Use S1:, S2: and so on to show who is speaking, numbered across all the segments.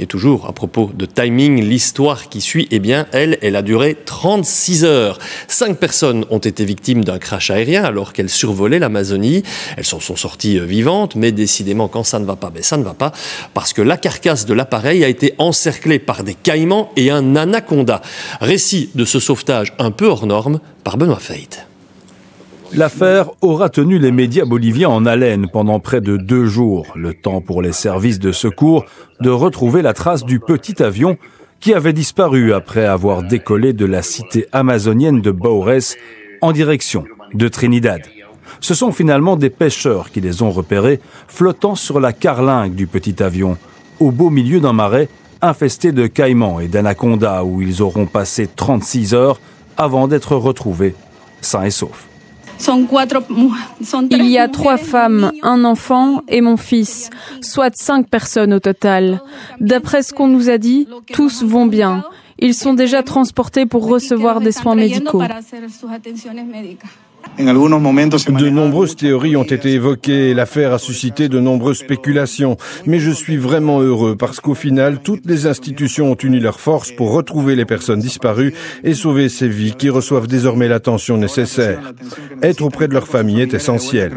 S1: Et toujours à propos de timing, l'histoire qui suit, eh bien, elle a duré 36 heures. 5 personnes ont été victimes d'un crash aérien alors qu'elles survolaient l'Amazonie. Elles s'en sont sorties vivantes, mais décidément, quand ça ne va pas, ça ne va pas, parce que la carcasse de l'appareil a été encerclée par des caïmans et un anaconda. Récit de ce sauvetage un peu hors norme par Benoît Feith.
S2: L'affaire aura tenu les médias boliviens en haleine pendant près de 2 jours. Le temps pour les services de secours de retrouver la trace du petit avion qui avait disparu après avoir décollé de la cité amazonienne de Baures en direction de Trinidad. Ce sont finalement des pêcheurs qui les ont repérés flottant sur la carlingue du petit avion, au beau milieu d'un marais infesté de caïmans et d'anacondas où ils auront passé 36 heures avant d'être retrouvés sains et saufs.
S3: Il y a 3 femmes, un enfant et mon fils, soit 5 personnes au total. D'après ce qu'on nous a dit, tous vont bien. Ils sont déjà transportés pour recevoir des soins médicaux.
S4: De nombreuses théories ont été évoquées et l'affaire a suscité de nombreuses spéculations. Mais je suis vraiment heureux parce qu'au final, toutes les institutions ont uni leurs forces pour retrouver les personnes disparues et sauver ces vies qui reçoivent désormais l'attention nécessaire. Être auprès de leur famille est essentiel.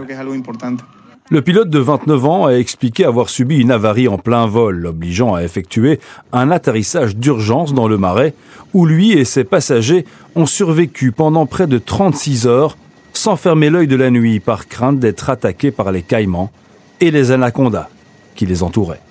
S2: Le pilote de 29 ans a expliqué avoir subi une avarie en plein vol, l'obligeant à effectuer un atterrissage d'urgence dans le marais, où lui et ses passagers ont survécu pendant près de 36 heures, sans fermer l'œil de la nuit par crainte d'être attaqués par les caïmans et les anacondas qui les entouraient.